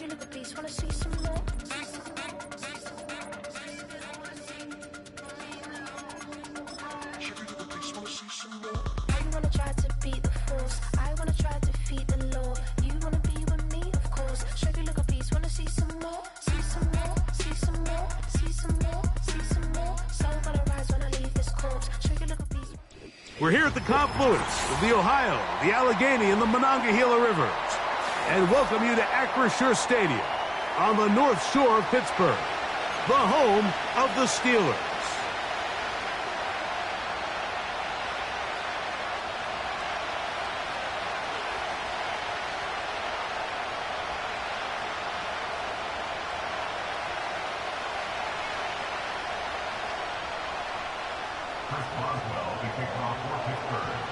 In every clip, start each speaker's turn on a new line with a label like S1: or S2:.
S1: you look a beast, wanna see some more? You wanna try to beat the force, I wanna try to defeat the law. You wanna be with me, of course. Show you look a beast, wanna see some more? See some more, see some more, see some more, see some more. So gonna rise when I leave this corpse. Show you look a beast.
S2: We're here at the confluence of the Ohio, the Allegheny, and the Monongahela Rivers, and welcome you to Acrisure Stadium on the North Shore of Pittsburgh, the home of the Steelers.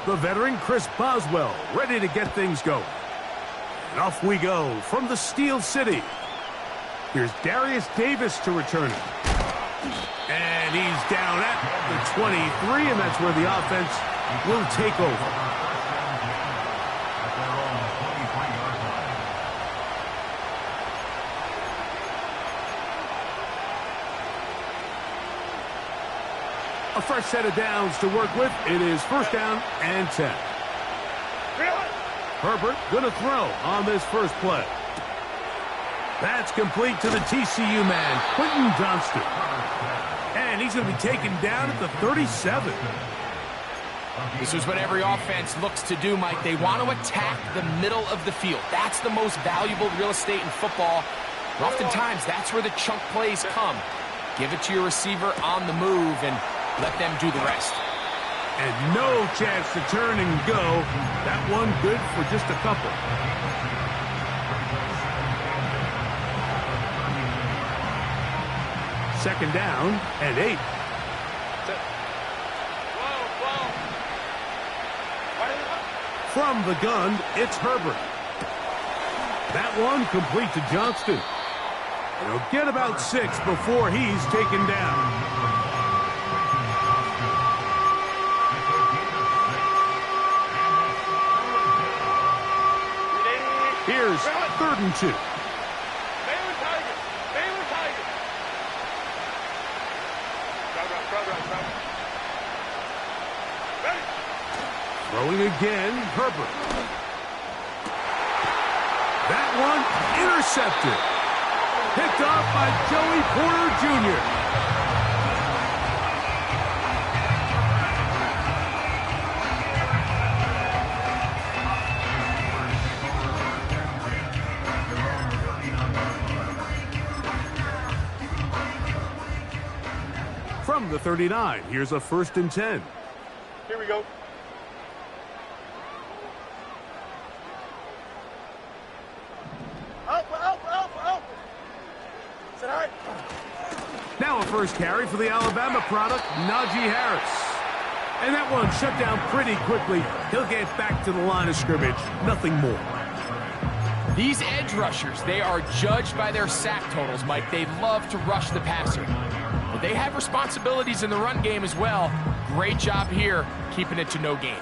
S2: The veteran Chris Boswell ready to get things going. And off we go from the Steel City. Here's Darius Davis to return it. And he's down at the 23, and that's where the offense will take over. A fresh set of downs to work with. It is first down and 10. Herbert going to throw on this first play. That's complete to the TCU man, Quentin Johnston. And he's going to be taken down at the 37.
S3: This is what every offense looks to do, Mike. They want to attack the middle of the field. That's the most valuable real estate in football. And oftentimes, that's where the chunk plays come. Give it to your receiver on the move and let them do the rest.
S2: And no chance to turn and go. That one good for just a couple. Second down and 8. From the gun, it's Herbert. That one complete to Johnston. And he'll get about 6 before he's taken down. Here's 3rd and 2. Throwing again, Herbert. That one intercepted. Picked off by Joey Porter Jr. From the 39, here's a 1st and 10.
S4: Here we go. Out. Is that all right?
S2: Now a first carry for the Alabama product, Najee Harris. And that one shut down pretty quickly. He'll get back to the line of scrimmage. Nothing more.
S3: These edge rushers, they are judged by their sack totals, Mike. They love to rush the passer. But they have responsibilities in the run game as well. Great job here, keeping it to no gain.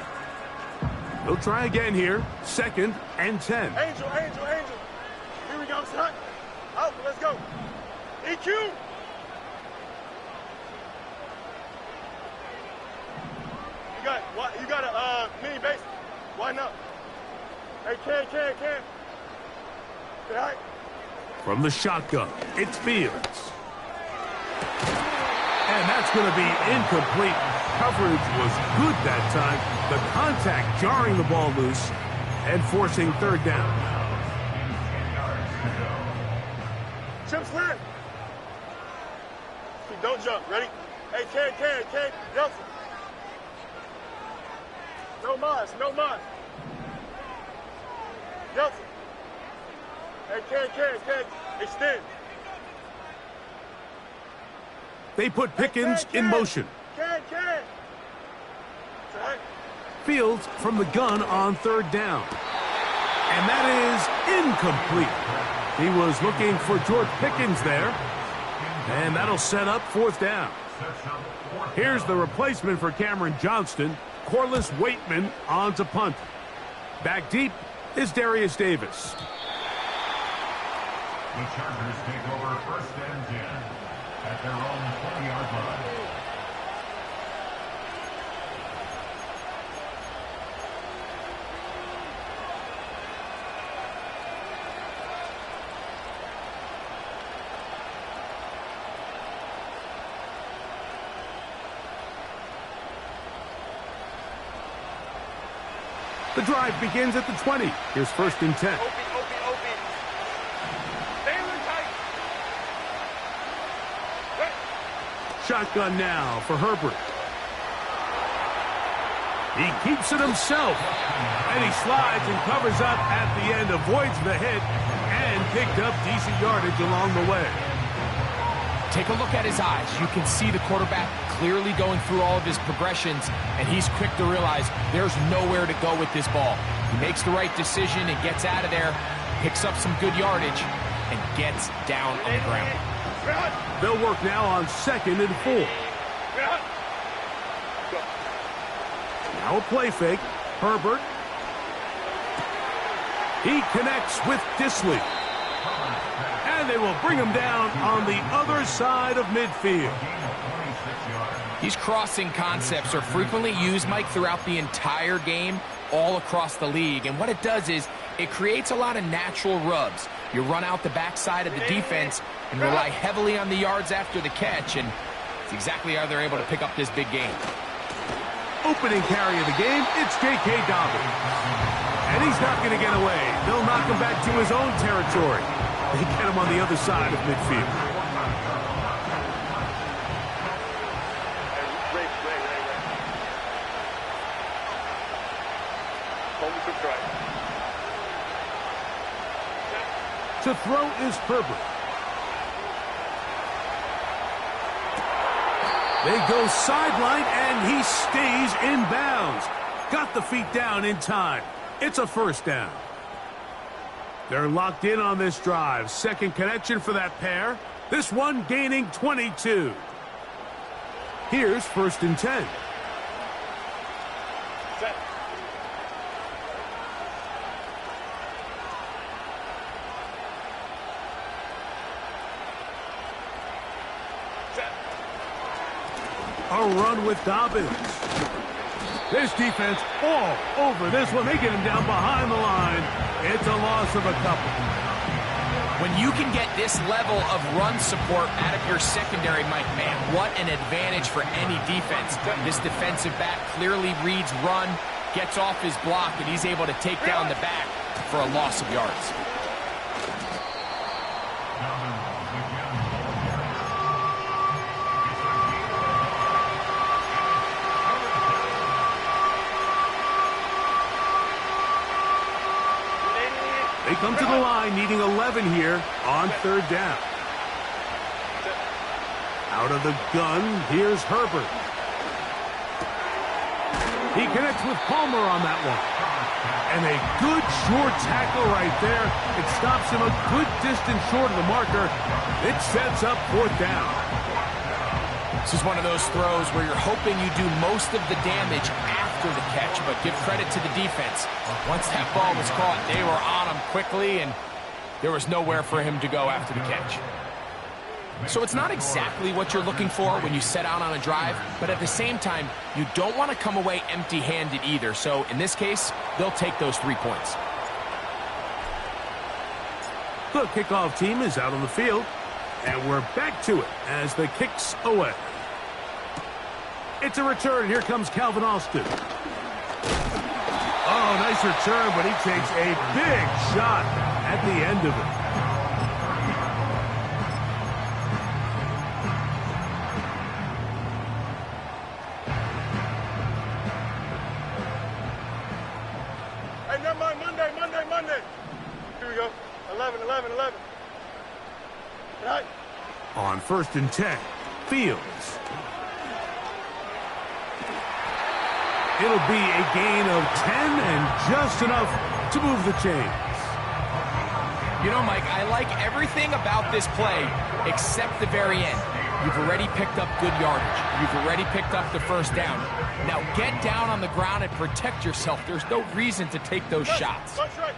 S2: He'll try again here. 2nd and 10.
S4: Angel. Here we go, son. Out, let's go. EQ. You got a mini base. Why not? Hey, can. All right.
S2: From the shotgun, it's Fields. And that's going to be incomplete. Coverage was good that time. The contact jarring the ball loose and forcing 3rd down.
S4: Chips left. Don't jump. Ready? Hey, can. Nelson. No mas. Nelson. Hey, can. Extend.
S2: They put Pickens in motion.
S4: Can.
S2: Fields from the gun on 3rd down. And that is incomplete. He was looking for George Pickens there. And that'll set up 4th down. Here's the replacement for Cameron Johnston. Corliss Waitman on to punt. Back deep is Darius Davis.
S5: The Chargers take over 1st and 10 at their own 20-yard line.
S2: The drive begins at the 20. Here's 1st and 10. Shotgun now for Herbert. He keeps it himself. And he slides and covers up at the end, avoids the hit, and picked up decent yardage along the way.
S3: Take a look at his eyes. You can see the quarterback clearly going through all of his progressions, and he's quick to realize there's nowhere to go with this ball. He makes the right decision and gets out of there, picks up some good yardage, and gets down on the ground.
S2: They'll work now on 2nd and 4. Now a play fake. Herbert. He connects with Disley. And they will bring him down on the other side of midfield.
S3: These crossing concepts are frequently used, Mike, throughout the entire game, all across the league. And what it does is it creates a lot of natural rubs. You run out the backside of the defense and rely heavily on the yards after the catch, and it's exactly how they're able to pick up this big game.
S2: Opening carry of the game, it's J.K. Dobbins. And he's not going to get away. They'll knock him back to his own territory. They get him on the other side of midfield. To throw is Herbert. They go sideline, and he stays in bounds. Got the feet down in time. It's a 1st down. They're locked in on this drive. 2nd connection for that pair. This one gaining 22. Here's 1st and 10.
S4: Set.
S2: A run with Dobbins. This defense all over this one. They get him down behind the line. It's a loss of a couple.
S3: When you can get this level of run support out of your secondary, Mike, man, what an advantage for any defense. This defensive back clearly reads run, gets off his block, and he's able to take down the back for a loss of yards.
S2: They come to the line needing 11 here on 3rd down. Out of the gun, here's Herbert. He connects with Palmer on that one. And a good short tackle right there. It stops him a good distance short of the marker. It sets up 4th down.
S3: This is one of those throws where you're hoping you do most of the damage after the catch, but give credit to the defense. Once that ball was caught, they were on him quickly, and there was nowhere for him to go after the catch. So it's not exactly what you're looking for when you set out on a drive, but at the same time, you don't want to come away empty-handed either. So in this case, they'll take those 3 points.
S2: The kickoff team is out on the field, and we're back to it as the kick's away. It's a return. Here comes Calvin Austin. Oh, nice return, but he takes a big shot at the end of it.
S4: Hey, never mind. Monday. Here we go. 11. Right.
S2: On 1st and 10, Fields. It'll be a gain of 10 and just enough to move the chains.
S3: You know, Mike, I like everything about this play except the very end. You've already picked up good yardage. You've already picked up the 1st down. Now get down on the ground and protect yourself. There's no reason to take those shots.
S4: That's right.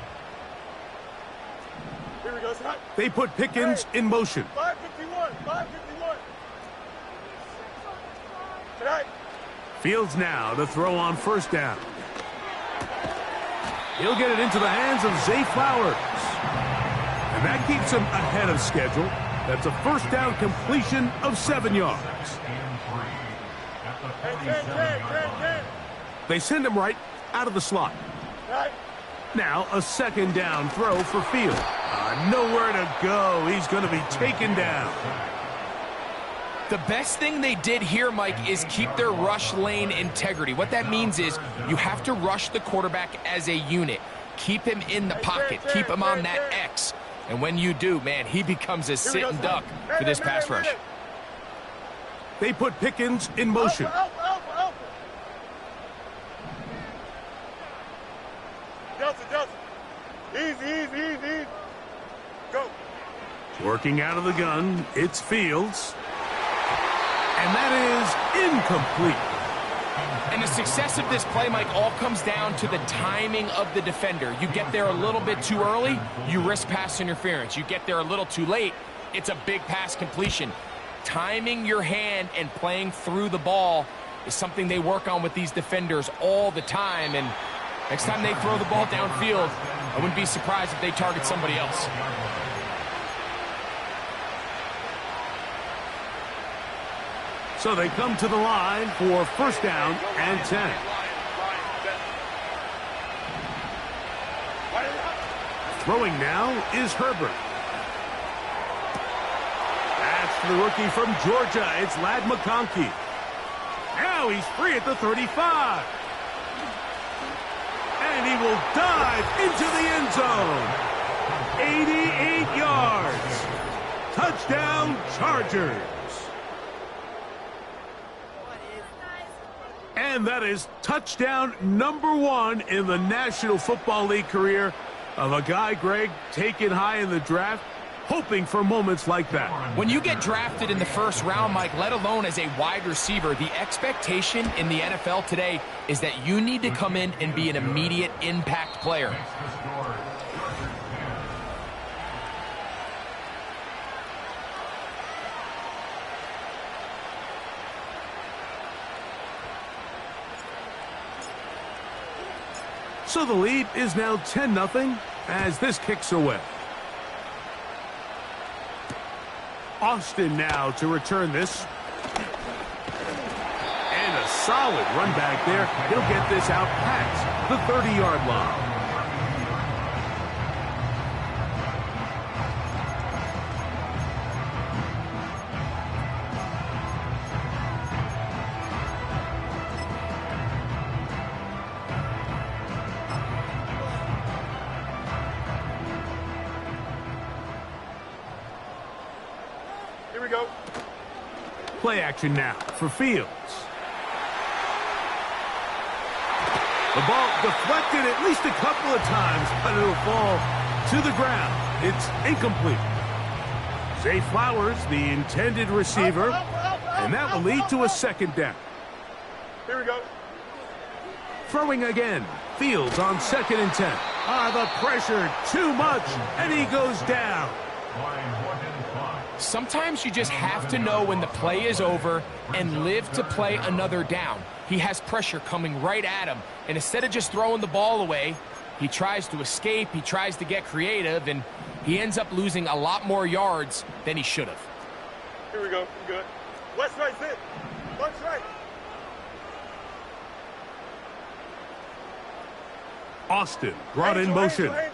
S4: Here we go, Scott.
S2: They put Pickens in motion.
S4: 551, 551. Tonight.
S2: Fields now to throw on first down. He'll get it into the hands of Zay Flowers. And that keeps him ahead of schedule. That's a first down completion of 7 yards. They send him right out of the slot. Now a second down throw for Fields. Nowhere to go. He's going to be taken down.
S3: The best thing they did here, Mike, is keep their rush lane integrity. What that means is you have to rush the quarterback as a unit. Keep him in the pocket. Keep him on that X. And when you do, man, he becomes a sitting duck for this pass rush.
S2: They put Pickens in motion.
S4: Delta. Easy. Go.
S2: Working out of the gun, it's Fields. And that is incomplete.
S3: And the success of this play, Mike, all comes down to the timing of the defender. You get there a little bit too early, you risk pass interference. You get there a little too late, it's a big pass completion. Timing your hand and playing through the ball is something they work on with these defenders all the time. And next time they throw the ball downfield, I wouldn't be surprised if they target somebody else.
S2: So they come to the line for first down and 10. Throwing now is Herbert. That's the rookie from Georgia. It's Ladd McConkey. Now he's free at the 35. And he will dive into the end zone. 88 yards. Touchdown, Chargers. And that is touchdown number 1 in the National Football League career of a guy, Greg, taken high in the draft, hoping for moments like that.
S3: When you get drafted in the first round, Mike, let alone as a wide receiver, the expectation in the NFL today is that you need to come in and be an immediate impact player.
S2: So the lead is now 10-0 as this kicks away. Austin now to return this. And a solid run back there. He'll get this out past the 30-yard line. Play action now for Fields. The ball deflected at least a couple of times, but it'll fall to the ground. It's incomplete. Zay Flowers, the intended receiver, and that will lead to a second down.
S4: Here we go.
S2: Throwing again. Fields on 2nd and 10. The pressure, too much, and he goes down.
S3: Sometimes you just have to know when the play is over and live to play another down. He has pressure coming right at him, and instead of just throwing the ball away, he tries to escape, he tries to get creative, and he ends up losing a lot more yards than he should have.
S4: Here we go. We're good. West right, sit. West right.
S2: Austin brought in motion.
S4: Angel.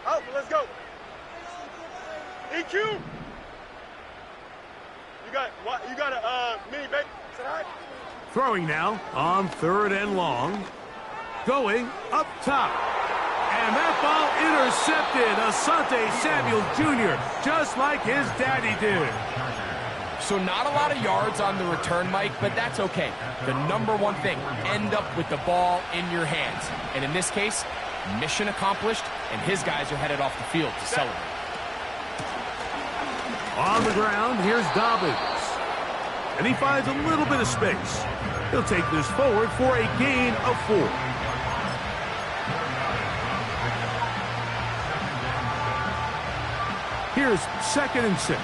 S4: Out, let's go. EQ. You got a mini bait.
S2: Throwing now on 3rd and long. Going up top. And that ball intercepted. Asante Samuel Jr., just like his daddy did.
S3: So not a lot of yards on the return, Mike, but that's okay. The number one thing, end up with the ball in your hands. And in this case, mission accomplished, and his guys are headed off the field to celebrate.
S2: On the ground, here's Dobbins. and he finds a little bit of space. He'll take this forward for a gain of 4. Here's 2nd and 6.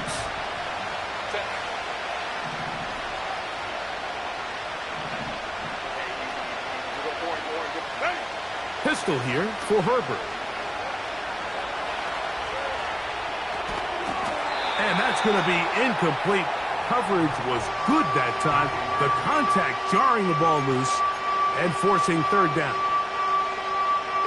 S2: Pistol here for Herbert. And that's going to be incomplete. Coverage was good that time. The contact jarring the ball loose and forcing 3rd down.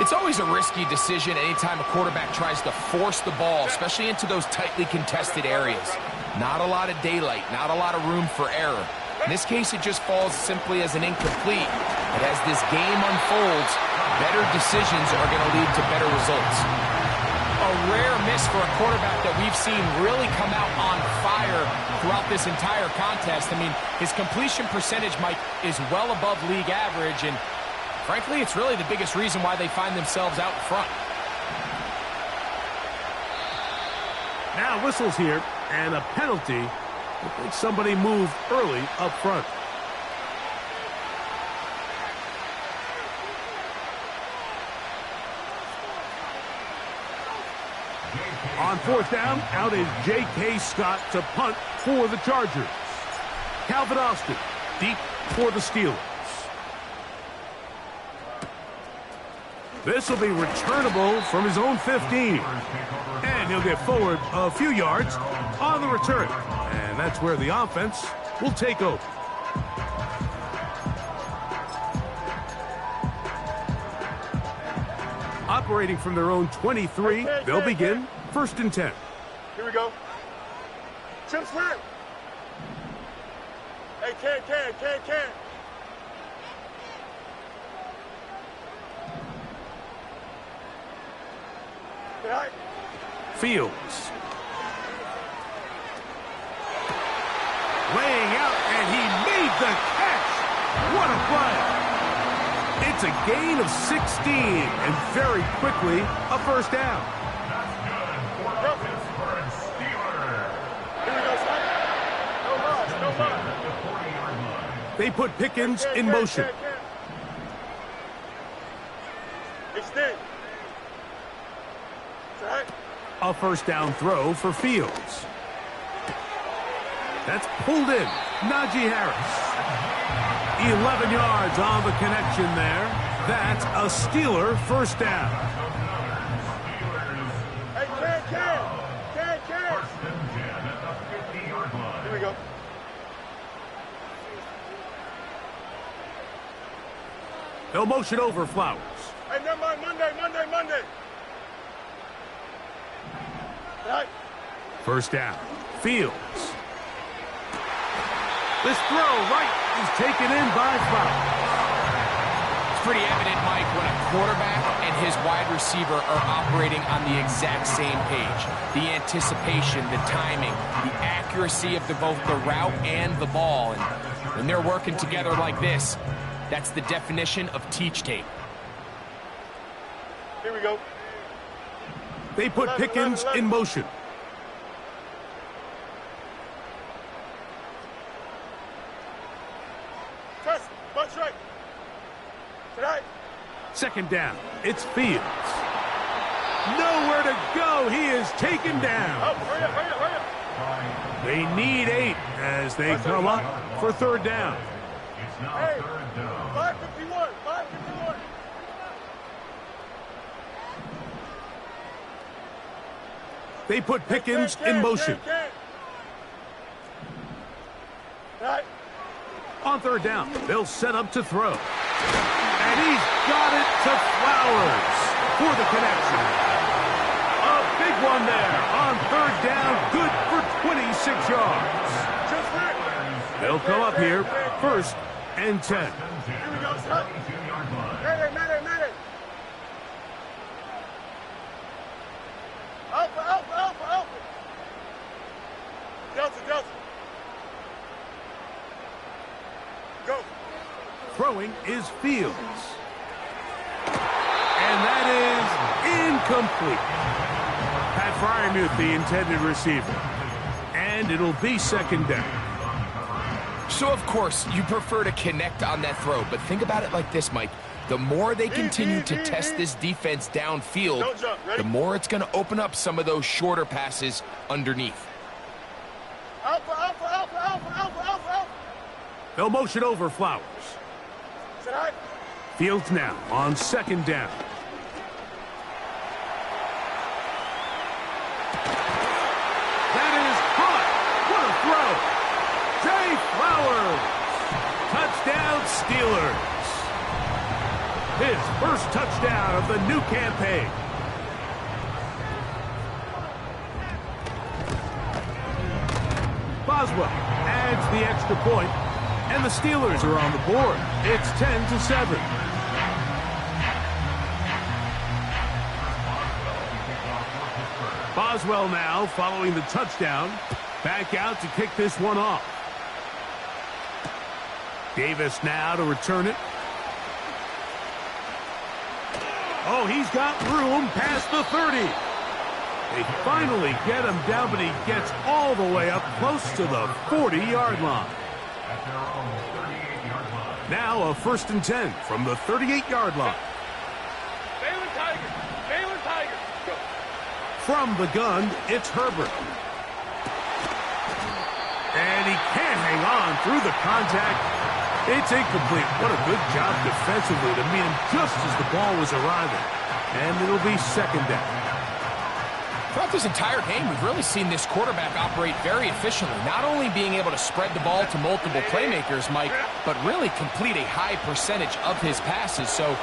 S3: It's always a risky decision anytime a quarterback tries to force the ball, especially into those tightly contested areas. Not a lot of daylight, not a lot of room for error. In this case, it just falls simply as an incomplete. But as this game unfolds, better decisions are going to lead to better results. A rare miss for a quarterback that we've seen really come out on fire throughout this entire contest. I mean, his completion percentage, Mike, is well above league average, and frankly, it's really the biggest reason why they find themselves out front.
S2: Now whistles here, and a penalty. I think somebody moved early up front. On 4th down, out is J.K. Scott to punt for the Chargers. Calvin Austin deep for the Steelers. This will be returnable from his own 15. And he'll get forward a few yards on the return. And that's where the offense will take over. Operating from their own 23, they'll begin 1st and 10.
S4: Here we go. Chip Slam. Hey, can. Right.
S2: Fields. Laying out, and he made the catch. What a play. It's a gain of 16, and very quickly, a 1st down. They put Pickens in motion.
S4: Extend.
S2: A 1st down throw for Fields. That's pulled in. Najee Harris. 11 yards on the connection there. That's a Steeler 1st down.
S4: Hey, can. Here we go.
S2: They'll motion over Flowers.
S4: Hey, never mind, Monday. Right.
S2: 1st down. Fields. This throw right is taken in by Flowers.
S3: It's pretty evident, Mike, when a quarterback and his wide receiver are operating on the exact same page. The anticipation, the timing, the accuracy of both the route and the ball. And when they're working together like this, that's the definition of teach tape.
S4: Here we go.
S2: They put Pickens in motion.
S4: Trust, bunch right. Tonight.
S2: 2nd down. It's Fields. Nowhere to go. He is taken down.
S4: Oh, hurry up.
S2: They need 8 as they come up for 3rd down.
S5: It's now
S4: Hey,
S5: 3rd down.
S4: 551.
S2: They put Pickens in motion.
S4: Right.
S2: On 3rd down, they'll set up to throw. And he's got it to Flowers for the connection. A big one there on 3rd down, good for 26 yards. They'll come up here 1st and 10.
S4: Here we go, stop. Mayday. Alpha. Delta. Go.
S2: Throwing is Fields. And that is incomplete. Pat Freiermuth, the intended receiver. And it'll be 2nd down.
S3: So, of course, you prefer to connect on that throw, but think about it like this, Mike. The more they continue to test this defense downfield, the more it's going to open up some of those shorter passes underneath.
S4: Alpha, alpha, alpha, alpha, alpha, alpha, alpha.
S2: They'll motion over Flowers.
S4: Sit high.
S2: Fields now on second down. That is caught. What a throw. Zay Flowers. Touchdown Steelers. His first touchdown of the new campaign. Boswell adds the extra point, and the Steelers are on the board. It's 10-7. Boswell now following the touchdown. Back out to kick this one off. Davis now to return it. Oh, he's got room past the 30. They finally get him down, but he gets all the way up close to the 40-yard line.
S5: At their own 38-yard line.
S2: Now a 1st and 10 from the 38-yard line.
S4: Balin Tigers. Balin Tigers. Go.
S2: From the gun, it's Herbert. And he can't hang on through the contact. It's incomplete. What a good job defensively to meet him just as the ball was arriving. And it'll be second down.
S3: Throughout this entire game, we've really seen this quarterback operate very efficiently, not only being able to spread the ball to multiple playmakers, Mike, but really complete a high percentage of his passes. So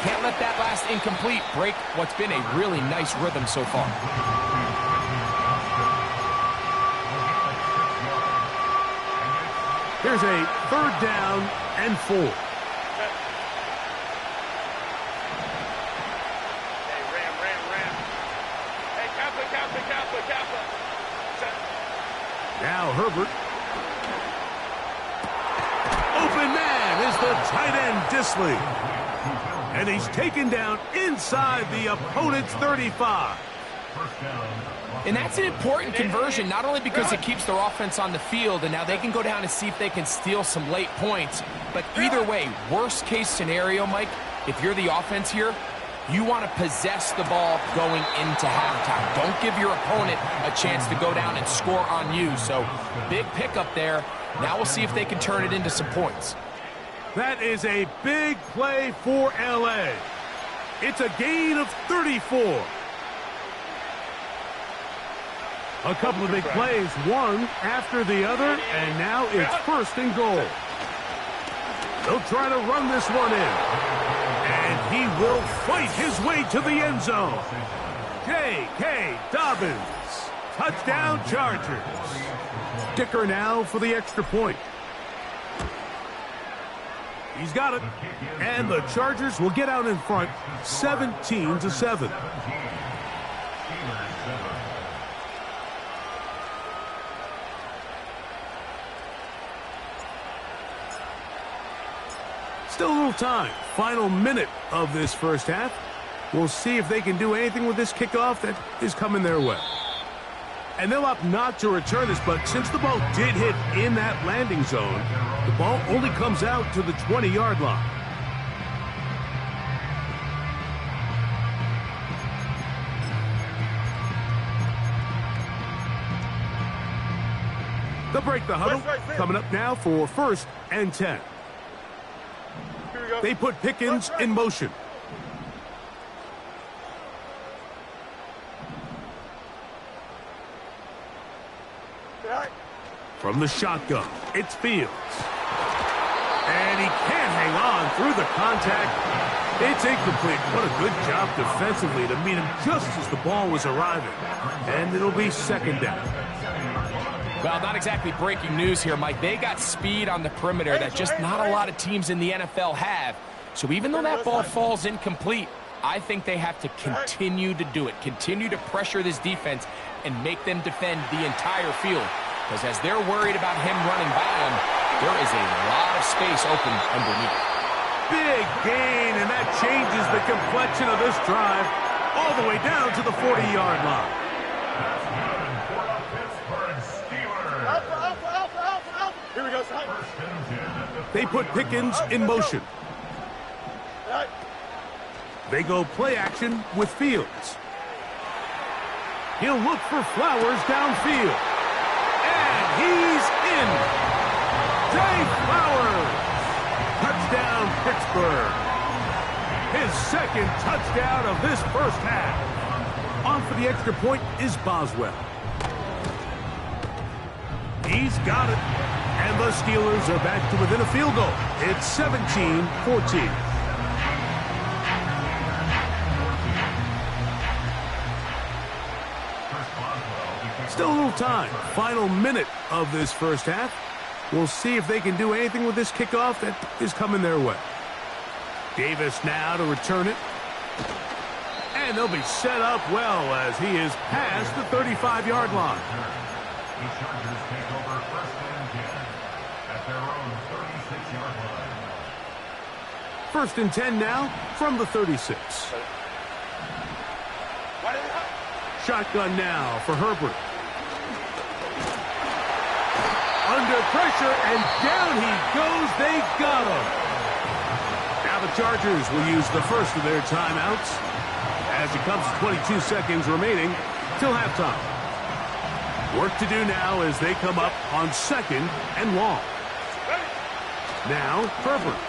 S3: can't let that last incomplete break what's been a really nice rhythm so far.
S2: Here's a 3rd down and 4.
S4: Hey, Ram. Hey, Kappa. Set.
S2: Now Herbert. Open man is the tight end Disley. And he's taken down inside the opponent's 35.
S5: First down.
S3: And that's an important conversion, not only because it keeps their offense on the field, and now they can go down and see if they can steal some late points. But either way, worst case scenario, Mike, if you're the offense here, you want to possess the ball going into halftime. Don't give your opponent a chance to go down and score on you. So big pickup there. Now we'll see if they can turn it into some points.
S2: That is a big play for L.A. It's a gain of 34. A couple of big plays, one after the other, and now it's 1st and goal. They'll try to run this one in. And he will fight his way to the end zone. J.K. Dobbins. Touchdown Chargers. Dicker now for the extra point. He's got it. And the Chargers will get out in front, 17-7. Still a little time. Final minute of this first half. We'll see if they can do anything with this kickoff that is coming their way. And they'll opt not to return this, but since the ball did hit in that landing zone, the ball only comes out to the 20-yard line. They'll break the huddle. Coming up now for 1st and 10. They put Pickens in motion. From the shotgun, it's Fields. And he can't hang on through the contact. It's incomplete. What a good job defensively to meet him just as the ball was arriving. And it'll be second down.
S3: Well, not exactly breaking news here, Mike. They got speed on the perimeter that just not a lot of teams in the NFL have. So even though that ball falls incomplete, I think they have to continue to do it. Continue to pressure this defense and make them defend the entire field. Because as they're worried about him running by them, there is a lot of space open underneath.
S2: Big gain, and that changes the complexion of this drive all the way down to the 40-yard line.
S4: Alpha. Here we go.
S2: They put Pickens in motion. They go play action with Fields. He'll look for Flowers downfield. And he's in. Zay Flowers. Touchdown, Pittsburgh. His second touchdown of this first half. On for the extra point is Boswell. He's got it. And the Steelers are back to within a field goal. It's 17-14. Still a little time. Final minute of this first half. We'll see if they can do anything with this kickoff that is coming their way. Davis now to return it. And they'll be set up well as he is past the 35-yard line.
S5: The Chargers take over first and 10 at their own 36-yard line.
S2: First and 10 now from the 36. Shotgun now for Herbert. Under pressure, and down he goes. They got him. Now the Chargers will use the first of their timeouts as it comes to 22 seconds remaining till halftime. Work to do now as they come up on second and long. Now, Herbert.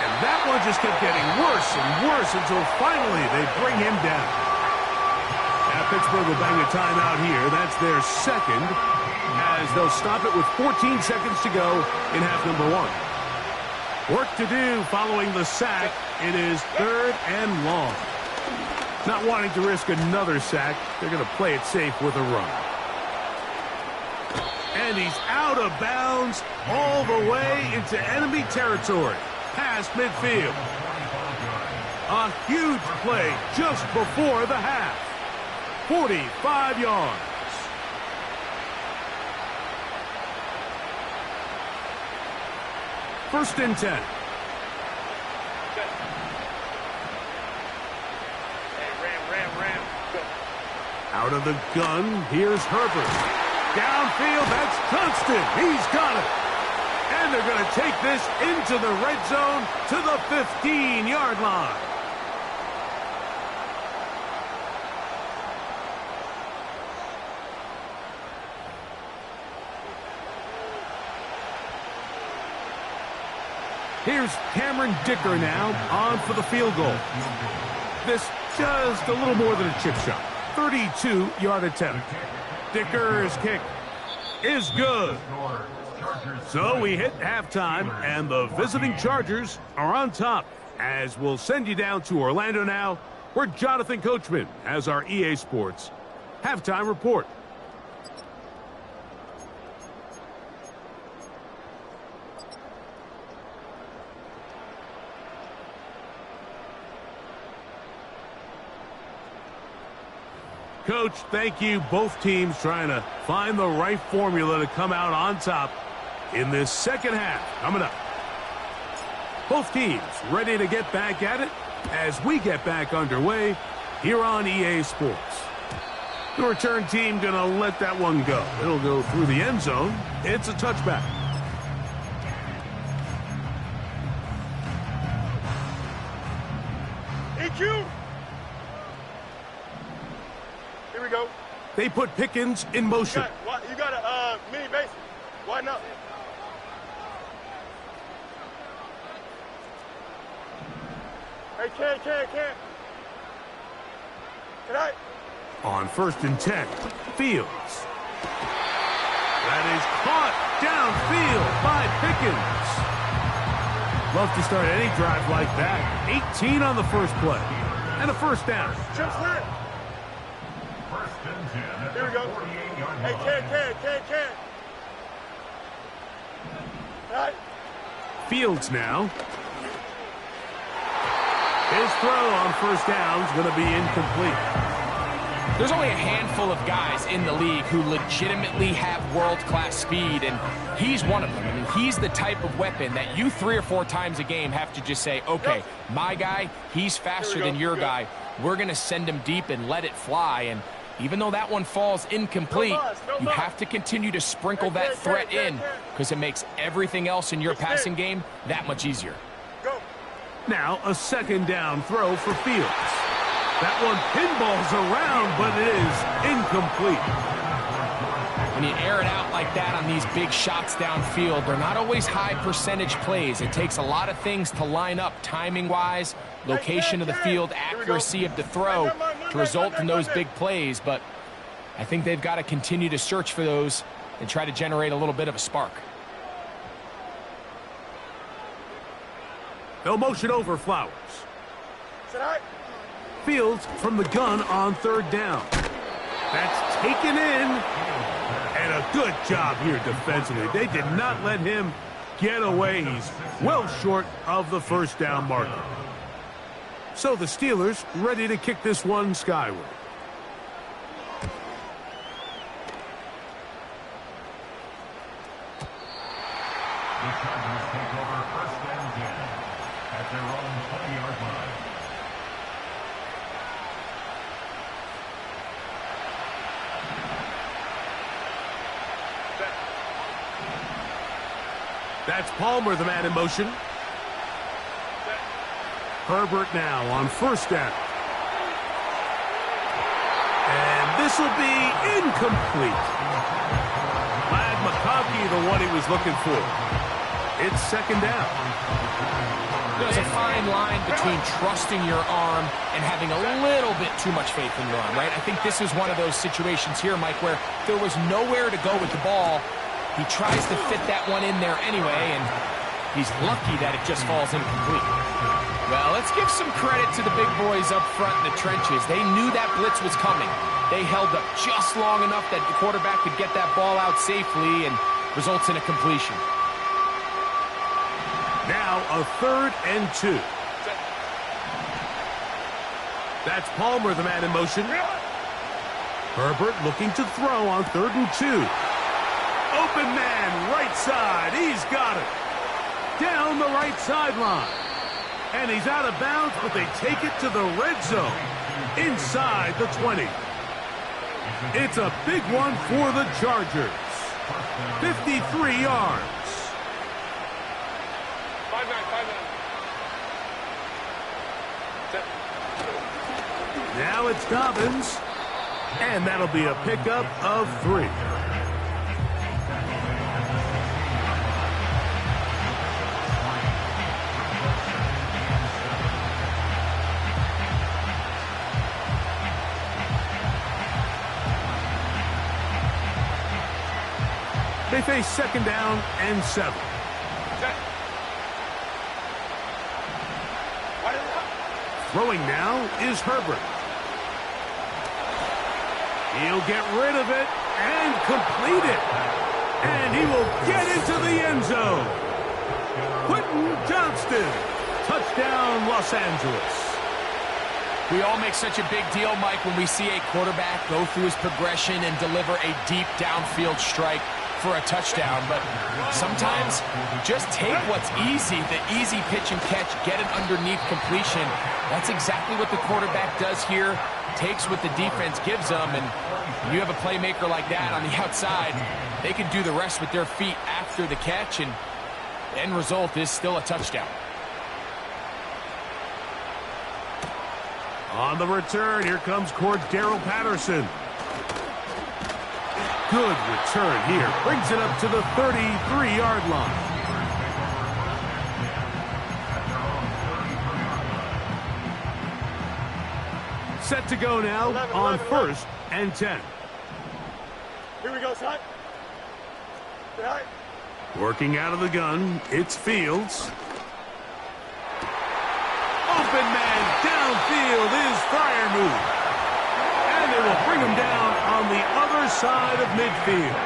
S2: And that one just kept getting worse and worse until finally they bring him down. Now Pittsburgh will bang a timeout here. That's their second, as they'll stop it with 14 seconds to go in half number one. Work to do following the sack. It is third and long. Not wanting to risk another sack, they're going to play it safe with a run. And he's out of bounds all the way into enemy territory, past midfield. A huge play just before the half. 45 yards. First and 10. Out of the gun, here's Herbert. Downfield, that's Johnston. He's got it. And they're going to take this into the red zone to the 15-yard line. Here's Cameron Dicker now on for the field goal. This just a little more than a chip shot. 32-yard attempt. Dicker's kick is good. So we hit halftime, and the visiting Chargers are on top. As we'll send you down to Orlando now, where Jonathan Coachman has our EA Sports halftime report. Coach, thank you. Both teams trying to find the right formula to come out on top in this second half. Coming up. Both teams ready to get back at it as we get back underway here on EA Sports. The return team going to let that one go. It'll go through the end zone. It's a touchback.
S4: EQ. Here we go.
S2: They put Pickens in motion.
S4: You got a mini base. Why not? Hey, Can I?
S2: On first and 10, Fields. That is caught downfield by Pickens. Love to start any drive like that. 18 on the first play. And a first down.
S4: Chip slant.
S5: First and 10.
S4: Here we go. Hey, Can. Right.
S2: Fields now. His throw on first down is going to be incomplete.
S3: There's only a handful of guys in the league who legitimately have world-class speed, and he's one of them. I mean, he's the type of weapon that you 3 or 4 times a game have to just say, okay, my guy, he's faster than your guy. We're going to send him deep and let it fly, and Even though that one falls incomplete, you have to continue to sprinkle that threat in because it makes everything else in your passing game that much easier.
S2: Now a second down throw for Fields. That one pinballs around, but it is incomplete.
S3: When you air it out like that on these big shots downfield, they're not always high percentage plays. It takes a lot of things to line up timing-wise, location of the field, accuracy of the throw to result in those big plays. But I think they've got to continue to search for those and try to generate a little bit of a spark.
S2: They'll motion over Flowers. Fields from the gun on third down. That's taken in. And a good job here defensively. They did not let him get away. He's well short of the first down marker. So the Steelers ready to kick this one skyward.
S5: The Chargers take over first and 10 at their own 20-yard line.
S2: That's Palmer, the man in motion. Herbert now on first down. And this will be incomplete. Ladd McConkey, the one he was looking for. It's second down.
S3: There's a fine line between trusting your arm and having a little bit too much faith in your arm, right? I think this is one of those situations here, Mike, where there was nowhere to go with the ball. He tries to fit that one in there anyway, and he's lucky that it just falls incomplete. Well, let's give some credit to the big boys up front in the trenches. They knew that blitz was coming. They held up just long enough that the quarterback could get that ball out safely and results in a completion.
S2: Now a 3rd and 2. That's Palmer, the man in motion. Herbert looking to throw on 3rd and 2. Open man, right side. He's got it. Down the right sideline. And he's out of bounds, but they take it to the red zone. Inside the 20. It's a big one for the Chargers. 53 yards.
S4: 5-9.
S2: Now it's Dobbins. And that'll be a pickup of 3. They face second down and 7. Throwing now is Herbert. He'll get rid of it and complete it. And he will get into the end zone. Quentin Johnston. Touchdown, Los Angeles.
S3: We all make such a big deal, Mike, when we see a quarterback go through his progression and deliver a deep downfield strike for a touchdown. But sometimes just take what's easy, the easy pitch and catch, get it underneath completion. That's exactly what the quarterback does here. Takes what the defense gives them, and when you have a playmaker like that on the outside, they can do the rest with their feet after the catch, and the end result is still a touchdown.
S2: On the return, here comes Cordarrelle Patterson. Good return here. Brings it up to the 33-yard line. Set to go now on 1st and 10.
S4: Here we go, son. Right.
S2: Working out of the gun, it's Fields. Open man downfield is Freiermuth. And they will bring him down on the other side of midfield.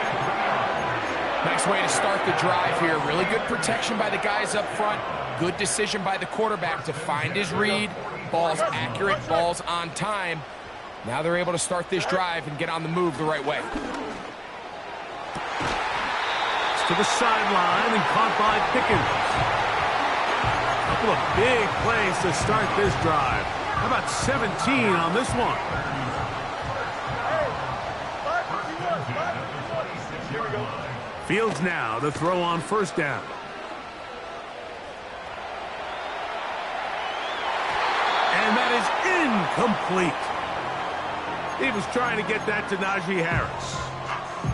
S3: Nice way to start the drive here. Really good protection by the guys up front. Good decision by the quarterback to find his read. Ball's accurate, ball's on time. Now they're able to start this drive and get on the move the right way.
S2: It's to the sideline and caught by Pickens. A couple of big plays to start this drive. How about 17 on this one? Fields now to throw on first down. And that is incomplete. He was trying to get that to Najee Harris.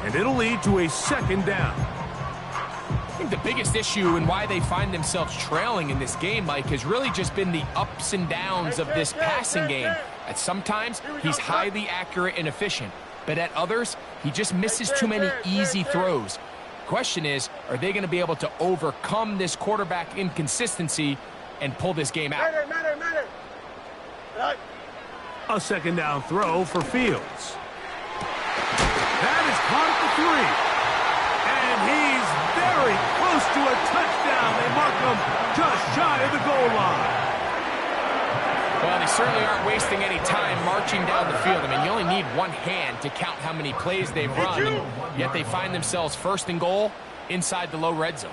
S2: And it'll lead to a second down.
S3: I think the biggest issue and why they find themselves trailing in this game, Mike, has really just been the ups and downs of this passing game. At sometimes, he's highly accurate and efficient. But at others, he just misses too many easy throws. Question is, are they going to be able to overcome this quarterback inconsistency and pull this game out?
S2: A second down throw for Fields. That is caught at the 3. And he's very close to a touchdown. They mark him just shy of the goal line.
S3: Well, they certainly aren't wasting any time marching down the field. I mean, you only need one hand to count how many plays they've run, and yet they find themselves first and goal inside the low red zone.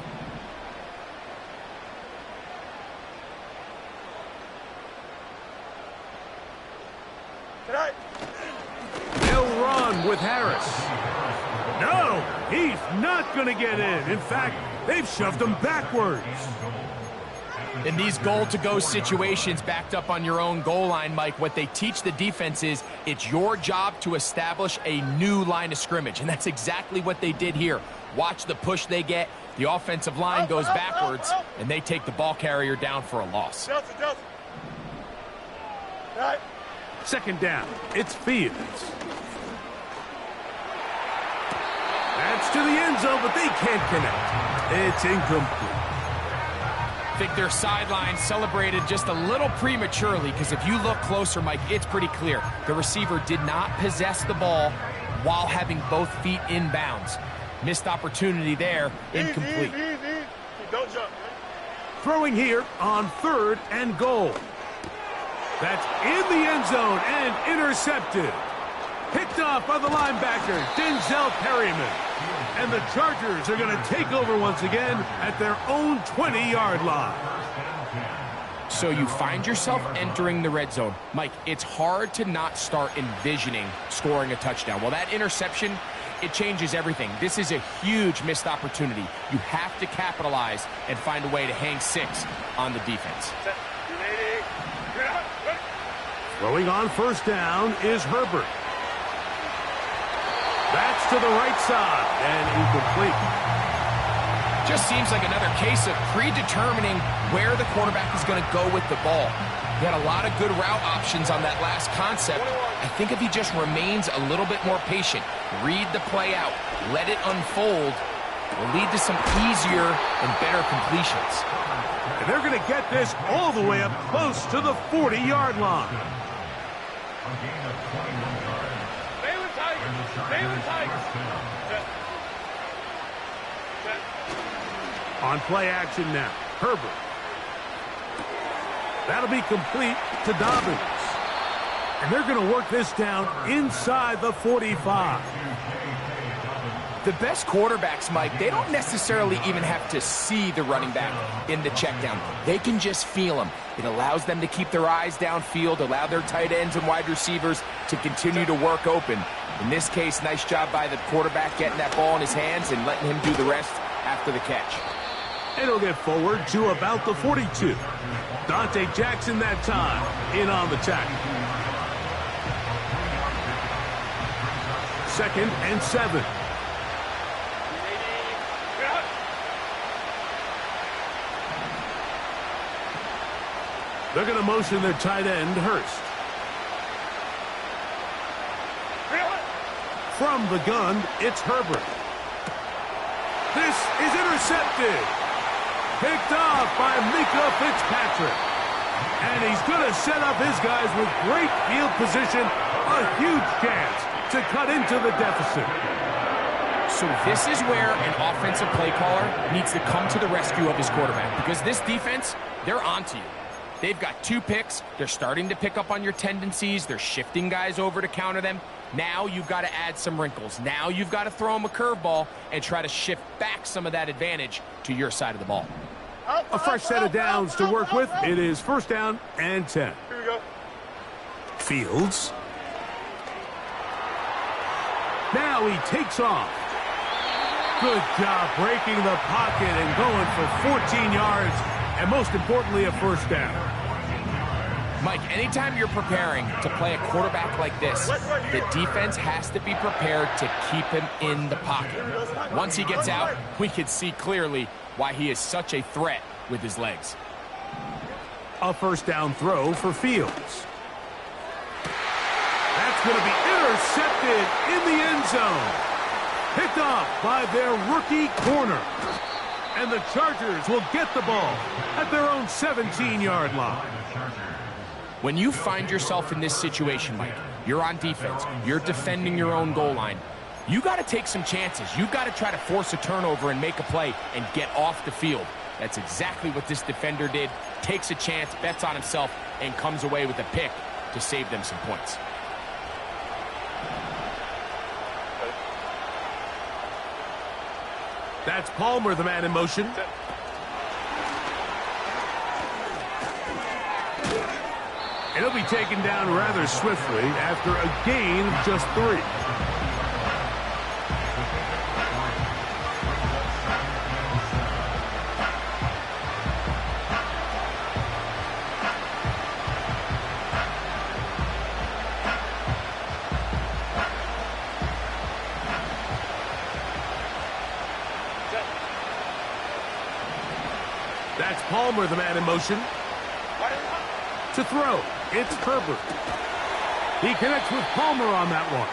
S2: They'll run with Harris. No, he's not going to get in. In fact, they've shoved him backwards.
S3: In these goal-to-go situations backed up on your own goal line, Mike, what they teach the defense is it's your job to establish a new line of scrimmage, and that's exactly what they did here. Watch the push they get. The offensive line goes backwards, and they take the ball carrier down for a loss.
S2: Second down, it's Fields. That's to the end zone, but they can't connect. It's incomplete.
S3: I think their sideline celebrated just a little prematurely, because if you look closer, Mike, it's pretty clear. The receiver did not possess the ball while having both feet in bounds. Missed opportunity there, incomplete.
S4: Don't jump.
S2: Throwing here on 3rd and goal. That's in the end zone and intercepted. Picked off by the linebacker, Denzel Perryman. And the Chargers are going to take over once again at their own 20-yard line.
S3: So you find yourself entering the red zone. Mike, it's hard to not start envisioning scoring a touchdown. Well, that interception, it changes everything. This is a huge missed opportunity. You have to capitalize and find a way to hang 6 on the defense.
S2: Throwing on first down is Herbert. That's to the right side and incomplete.
S3: Just seems like another case of predetermining where the quarterback is going to go with the ball. He had a lot of good route options on that last concept. I think if he just remains a little bit more patient, read the play out, let it unfold, it will lead to some easier and better completions.
S2: And they're going to get this all the way up close to the 40-yard line.
S5: A gain of 21 yards.
S2: On play action now, Herbert. That'll be complete to Dobbins. And they're going to work this down inside the 45.
S3: The best quarterbacks, Mike, they don't necessarily even have to see the running back in the check down. They can just feel him. It allows them to keep their eyes downfield, allow their tight ends and wide receivers to continue to work open. In this case, nice job by the quarterback getting that ball in his hands and letting him do the rest after the catch.
S2: And he'll get forward to about the 42. Dante Jackson that time in on the tackle. 2nd and 7. They're going to motion their tight end, Hurst. From the gun, it's Herbert. This is intercepted. Picked off by Mika Fitzpatrick. And he's going to set up his guys with great field position. A huge chance to cut into the deficit.
S3: So this is where an offensive play caller needs to come to the rescue of his quarterback, because this defense, they're onto you. They've got 2 picks. They're starting to pick up on your tendencies. They're shifting guys over to counter them. Now you've got to add some wrinkles. Now you've got to throw them a curveball and try to shift back some of that advantage to your side of the ball.
S2: A fresh set of downs to work with. It is 1st down and 10.
S4: Here we go.
S2: Fields. Now he takes off. Good job breaking the pocket and going for 14 yards, and most importantly, a first down.
S3: Mike, anytime you're preparing to play a quarterback like this, the defense has to be prepared to keep him in the pocket. Once he gets out, we can see clearly why he is such a threat with his legs.
S2: A first down throw for Fields. That's going to be intercepted in the end zone. Picked off by their rookie corner. And the Chargers will get the ball at their own 17-yard line.
S3: When you find yourself in this situation, Mike, you're on defense, you're defending your own goal line, you got to take some chances. You got to try to force a turnover and make a play and get off the field. That's exactly what this defender did. Takes a chance, bets on himself, and comes away with a pick to save them some points.
S2: That's Palmer, the man in motion. And he'll be taken down rather swiftly after a gain of just 3. That's Palmer, the man in motion. To throw, it's Herbert. He connects with Palmer on that one.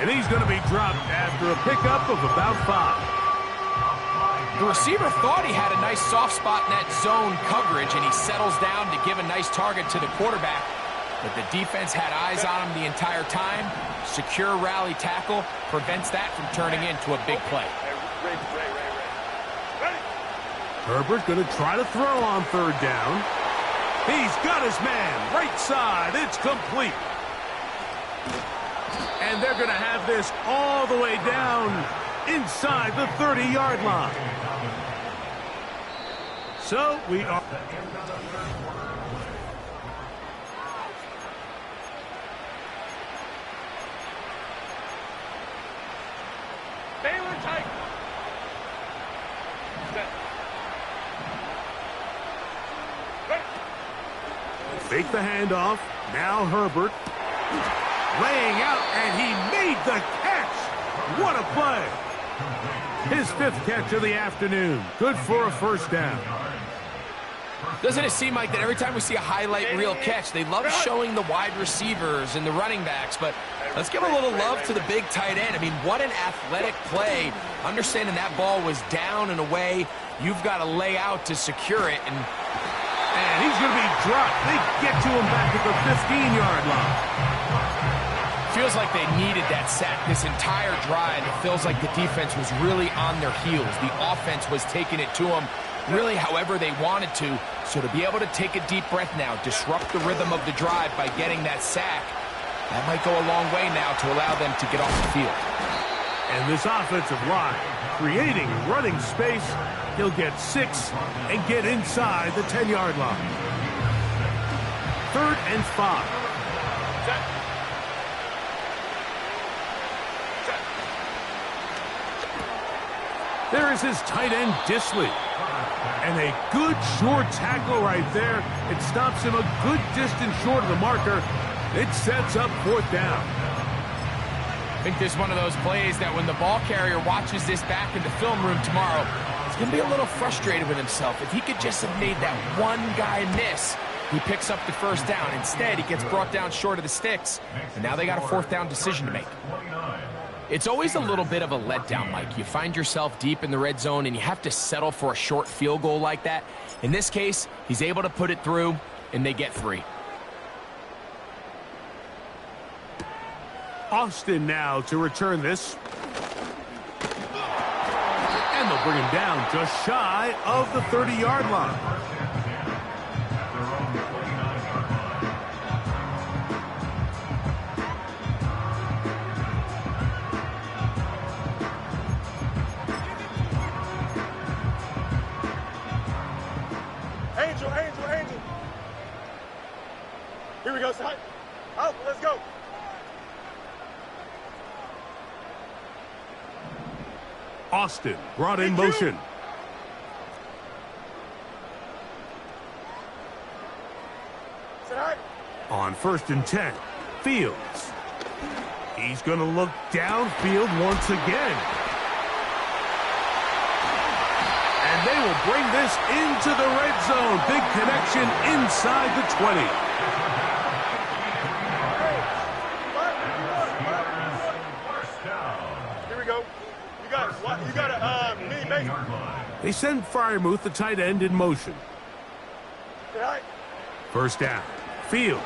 S2: And he's going to be dropped after a pickup of about 5.
S3: The receiver thought he had a nice soft spot in that zone coverage, and he settles down to give a nice target to the quarterback. But the defense had eyes on him the entire time. Secure rally tackle prevents that from turning into a big play.
S2: Herbert's going to try to throw on third down. He's got his man right side. It's complete. And they're going to have this all the way down inside the 30-yard line. So we are... Fake the handoff. Now Herbert laying out, and he made the catch. What a play. His 5th catch of the afternoon. Good for a first down.
S3: Doesn't it seem like that every time we see a highlight reel catch, they love showing the wide receivers and the running backs, but let's give a little love to the big tight end. I mean, what an athletic play. Understanding that ball was down and away, you've got to lay out to secure it, and
S2: he's going to be dropped. They get to him back at the 15-yard line.
S3: Feels like they needed that sack this entire drive. It feels like the defense was really on their heels. The offense was taking it to them really however they wanted to. So to be able to take a deep breath now, disrupt the rhythm of the drive by getting that sack, that might go a long way now to allow them to get off the field.
S2: And this offensive line creating running space. He'll get 6 and get inside the 10-yard line. 3rd and 5. There is his tight end, Dissly. And a good short tackle right there. It stops him a good distance short of the marker. It sets up 4th down.
S3: I think this is one of those plays that when the ball carrier watches this back in the film room tomorrow, he's going to be a little frustrated with himself. If he could just have made that one guy miss, he picks up the first down. Instead, he gets brought down short of the sticks, and now they got a 4th down decision to make. It's always a little bit of a letdown, Mike. You find yourself deep in the red zone, and you have to settle for a short field goal like that. In this case, he's able to put it through, and they get 3.
S2: Austin now to return this. And they'll bring him down just shy of the 30-yard line.
S4: Angel. Here we go, son. Out, let's go.
S2: Austin brought in motion. On 1st and 10, Fields. He's going to look downfield once again. And they will bring this into the red zone. Big connection inside the 20.
S4: Here we go. You got a mini base.
S2: They send Freiermuth, the tight end, in motion. 1st down. Fields.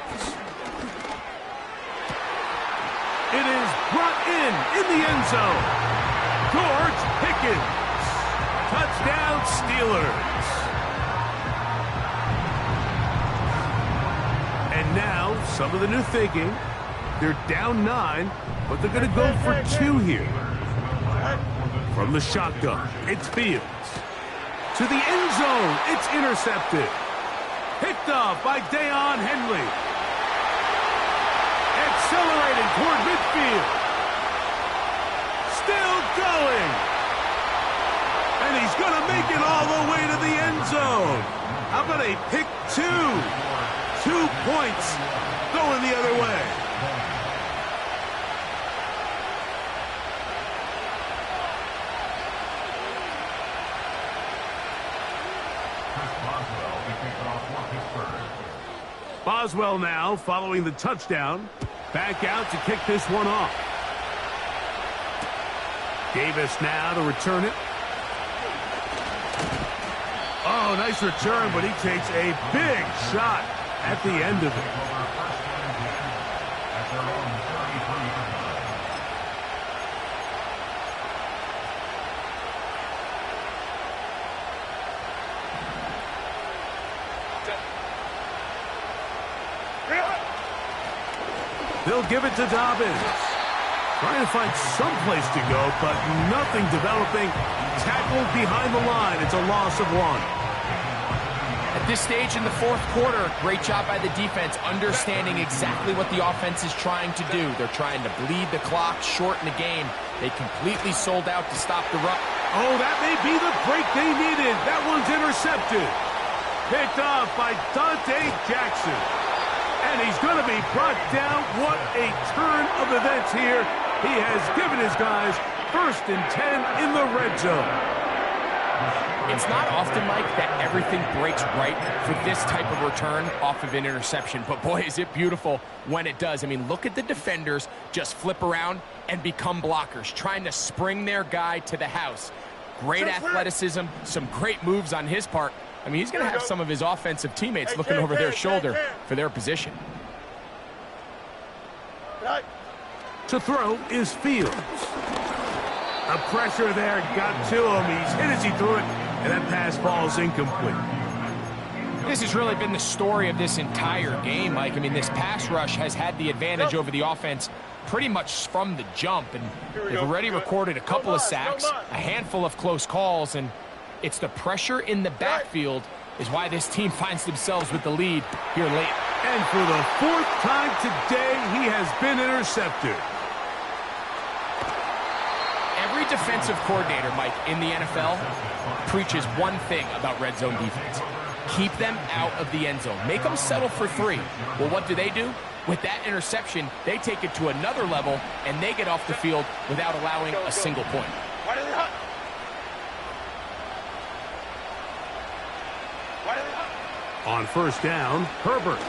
S2: It is brought in the end zone. George Pickens. Touchdown, Steelers. And now, some of the new thinking. They're down 9, but they're going to go for 2 here. From the shotgun, it's Fields. To the end zone, it's intercepted. Picked off by Deion Henley. Accelerating toward midfield. Still going. And he's going to make it all the way to the end zone. How about a pick 2? 2 points going the other way. Boswell now following the touchdown. Back out to kick this one off. Davis now to return it. Oh, nice return, but he takes a big shot at the end of it. They'll give it to Dobbins. Trying to find some place to go, but nothing developing. Tackled behind the line. It's a loss of 1.
S3: At this stage in the 4th quarter, great job by the defense, understanding exactly what the offense is trying to do. They're trying to bleed the clock, shorten the game. They completely sold out to stop the run.
S2: Oh, that may be the break they needed. That one's intercepted. Picked off by Dante Jackson. And he's going to be brought down. What a turn of events here. He has given his guys 1st and 10 in the red zone.
S3: It's not often, Mike, that everything breaks right for this type of return off of an interception. But, boy, is it beautiful when it does. I mean, look at the defenders just flip around and become blockers, trying to spring their guy to the house. Great athleticism, some great moves on his part. I mean, he's going to have some of his offensive teammates looking over their shoulder for their position.
S2: To throw is Fields. A pressure there got to him. He's hit as he threw it, and that pass falls incomplete.
S3: This has really been the story of this entire game, Mike. I mean, this pass rush has had the advantage over the offense pretty much from the jump, and they've already recorded a couple of sacks, a handful of close calls, and it's the pressure in the backfield is why this team finds themselves with the lead here late.
S2: And for the 4th time today, he has been intercepted.
S3: Every defensive coordinator, Mike, in the NFL preaches one thing about red zone defense. Keep them out of the end zone. Make them settle for 3. Well, what do? With that interception, they take it to another level, and they get off the field without allowing a single point.
S2: On 1st down, Herbert.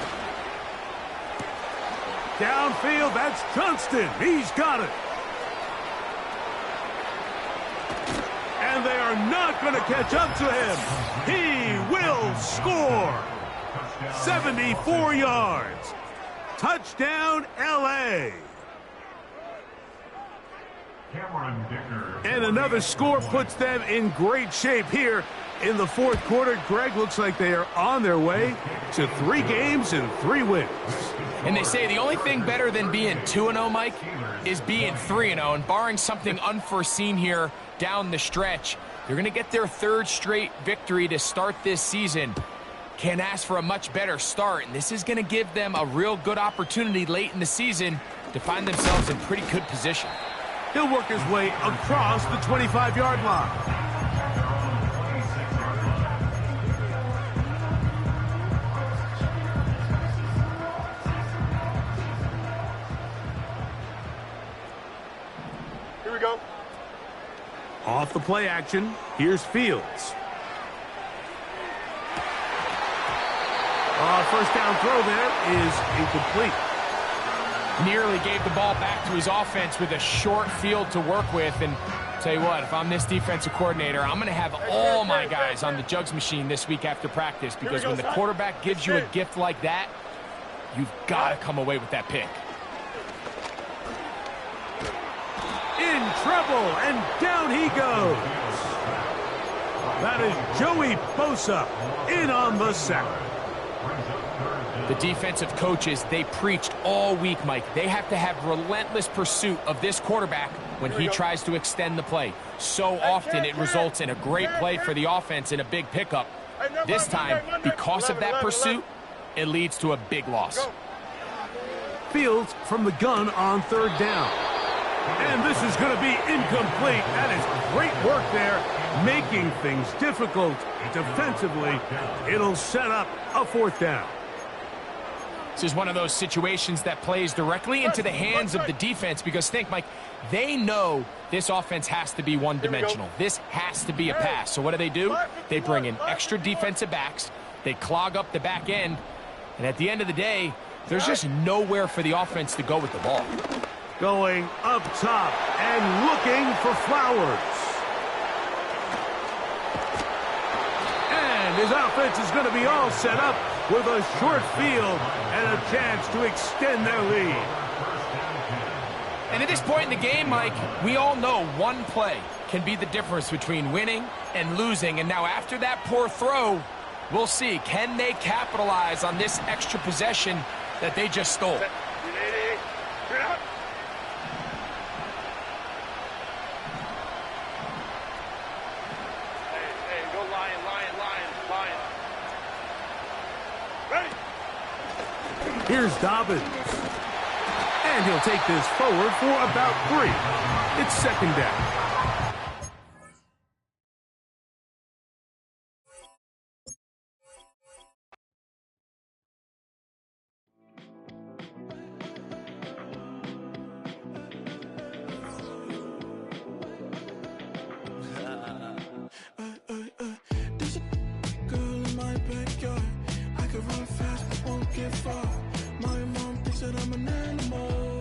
S2: Downfield, that's Johnston. He's got it. And they are not going to catch up to him. He will score. 74 yards. Touchdown, L.A. And another score puts them in great shape here in the 4th quarter. Greg, looks like they are on their way to 3 games and 3 wins.
S3: And they say the only thing better than being 2-0, Mike, is being 3-0. And barring something unforeseen here down the stretch, they're going to get their 3rd straight victory to start this season. Can't ask for a much better start, and this is going to give them a real good opportunity late in the season to find themselves in pretty good position.
S2: He'll work his way across the 25-yard line.
S4: Here we go.
S2: Off the play action, here's Fields. First down throw there is incomplete.
S3: Nearly gave the ball back to his offense with a short field to work with. And tell you what, if I'm this defensive coordinator, I'm going to have all my guys on the jugs machine this week after practice, because when the quarterback gives you a gift like that, you've got to come away with that pick.
S2: In trouble, and down he goes. That is Joey Bosa in on the sack.
S3: The defensive coaches, they preached all week, Mike. They have to have relentless pursuit of this quarterback when he tries to extend the play. So often it results in a great play for the offense and a big pickup. This time, because of that pursuit, it leads to a big loss.
S2: Fields from the gun on third down. And this is going to be incomplete. That is great work there, making things difficult defensively. It'll set up a fourth down.
S3: This is one of those situations that plays directly into the hands of the defense, because think, Mike, they know this offense has to be one-dimensional. This has to be a pass. So what do? They bring in extra defensive backs. They clog up the back end. And at the end of the day, there's just nowhere for the offense to go with the ball.
S2: Going up top and looking for Flowers. And his offense is going to be all set up with a short field and a chance to extend their lead.
S3: And at this point in the game, Mike, we all know one play can be the difference between winning and losing. And now after that poor throw, we'll see, can they capitalize on this extra possession that they just stole?
S2: Here's Dobbins. And he'll take this forward for about 3. It's second down.
S6: There's a girl in my backyard. I can run fast but won't get far. My mom thinks that I'm an animal.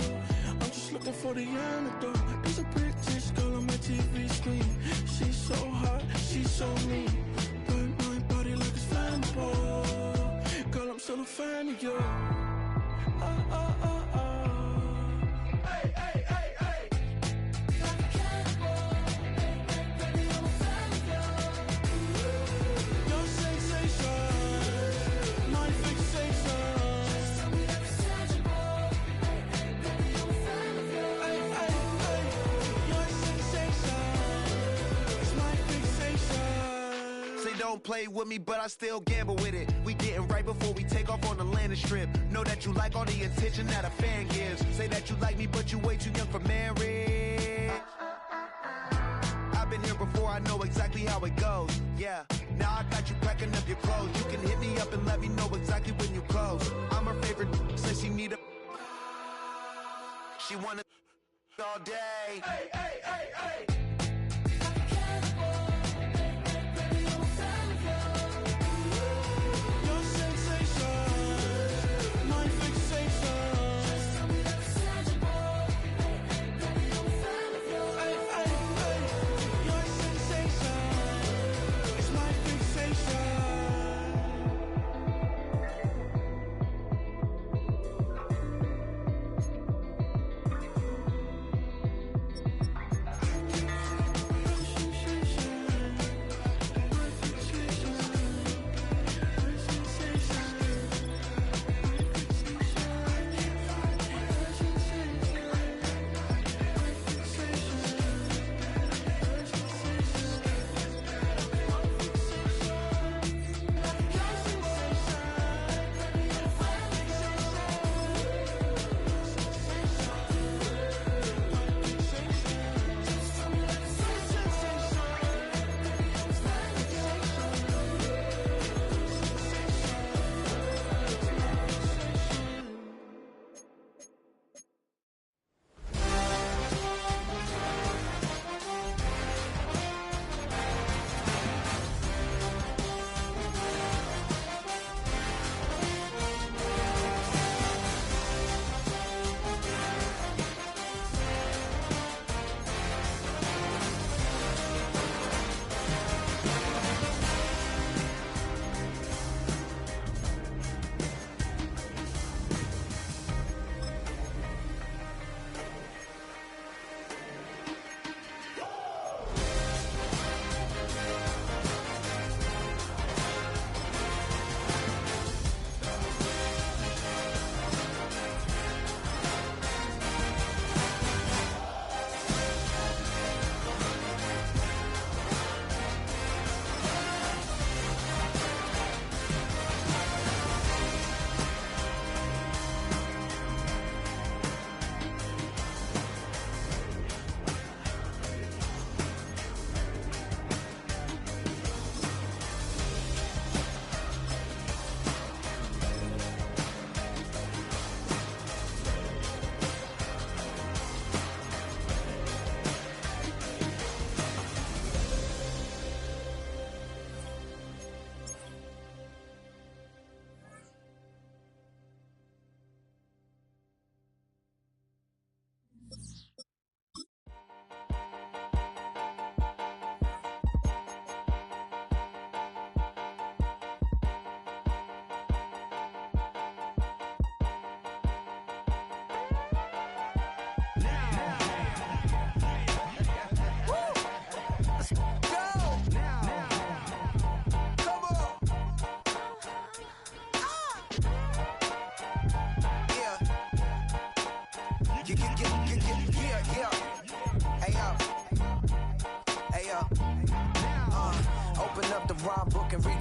S6: I'm just looking for the antidote. There's a British girl on my TV screen. She's so hot, she's so mean. Burn my body like it's flammable. Girl, I'm still a fan of you. Hey, hey, hey, hey. Like a cannibal. Baby, I'm a fan of you. Your sensation, my fixation.
S7: Don't play with me, but I still gamble with it. We getting right before we take off on the landing strip. Know that you like all the attention that a fan gives. Say that you like me, but you way too young for marriage. I've been here before, I know exactly how it goes. Yeah, now I got you packing up your clothes. You can hit me up and let me know exactly when you close. I'm her favorite, says she need a. She wanna all day. Hey, hey, hey, hey.
S8: rhyme book and read